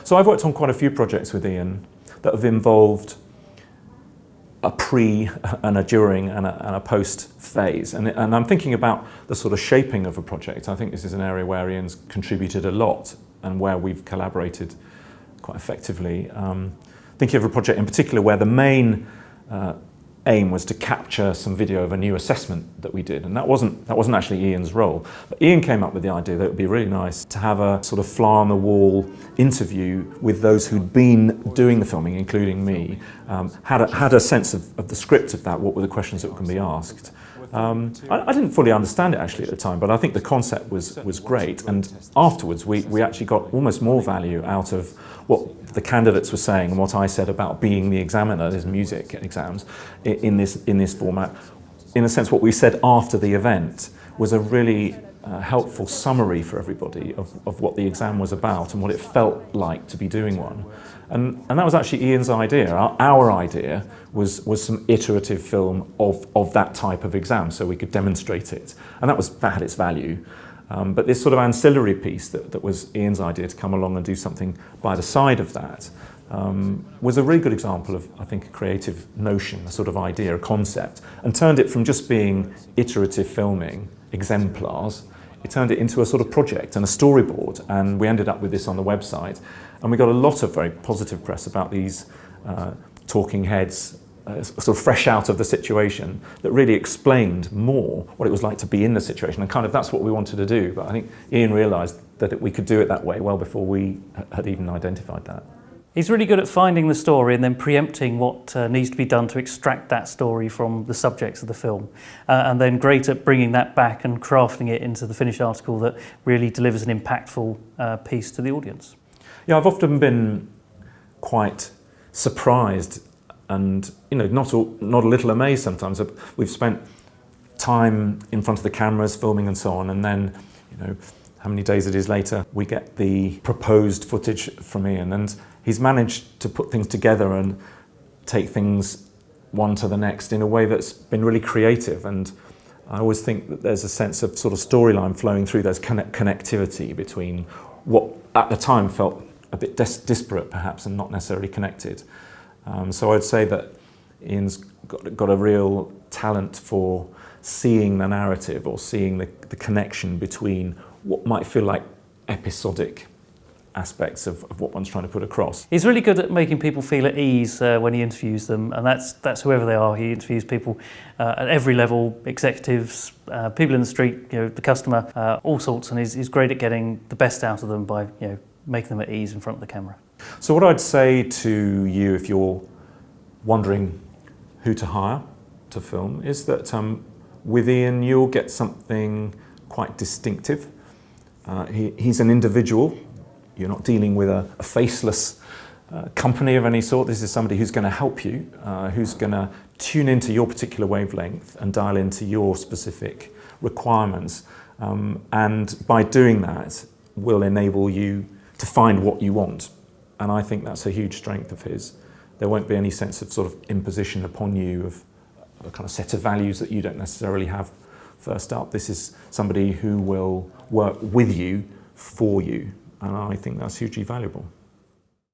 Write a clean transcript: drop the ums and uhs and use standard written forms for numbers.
So I've worked on quite a few projects with Ian that have involved a pre and a during and a post phase. And I'm thinking about the sort of shaping of a project. I think this is an area where Ian's contributed a lot and where we've collaborated quite effectively. Thinking of a project in particular where the main aim was to capture some video of a new assessment that we did, and that wasn't actually Ian's role. But Ian came up with the idea that it would be really nice to have a sort of fly on the wall interview with those who'd been doing the filming, including me, had a sense of the script of that, what were the questions that can be asked. I didn't fully understand it actually at the time, but I think the concept was great, and afterwards we actually got almost more value out of what the candidates were saying and what I said about being the examiner, there's music exams, in this format. In a sense, what we said after the event was a really helpful summary for everybody of what the exam was about and what it felt like to be doing one. And that was actually Ian's idea. Our idea was some iterative film of that type of exam, so we could demonstrate it. And that had its value. But this sort of ancillary piece that was Ian's idea to come along and do something by the side of that was a really good example of, I think, a creative notion, a sort of idea, a concept, and turned it from just being iterative filming, exemplars, it turned it into a sort of project and a storyboard, and we ended up with this on the website. And we got a lot of very positive press about these talking heads, sort of fresh out of the situation, that really explained more what it was like to be in the situation, and kind of that's what we wanted to do. But I think Ian realised that we could do it that way well before we had even identified that. He's really good at finding the story and then preempting what needs to be done to extract that story from the subjects of the film, and then great at bringing that back and crafting it into the finished article that really delivers an impactful piece to the audience. Yeah, I've often been quite surprised and, you know, not a little amazed sometimes. We've spent time in front of the cameras filming and so on, and then, you know, how many days it is later, we get the proposed footage from Ian, and he's managed to put things together and take things one to the next in a way that's been really creative. And I always think that there's a sense of sort of storyline flowing through. There's connectivity between what at the time felt a bit disparate perhaps and not necessarily connected. So I'd say that Ian's got a real talent for seeing the narrative or seeing the connection between what might feel like episodic aspects of what one's trying to put across. He's really good at making people feel at ease when he interviews them, and that's whoever they are. He interviews people at every level, executives, people in the street, you know, the customer, all sorts, and he's great at getting the best out of them by, you know, making them at ease in front of the camera. So what I'd say to you if you're wondering who to hire to film is that with Ian you'll get something quite distinctive. He's an individual. You're not dealing with a faceless company of any sort. This is somebody who's going to help you, who's going to tune into your particular wavelength and dial into your specific requirements. And by doing that, will enable you to find what you want. And I think that's a huge strength of his. There won't be any sense of sort of imposition upon you of a kind of set of values that you don't necessarily have first up. This is somebody who will work with you, for you. And I think that's hugely valuable.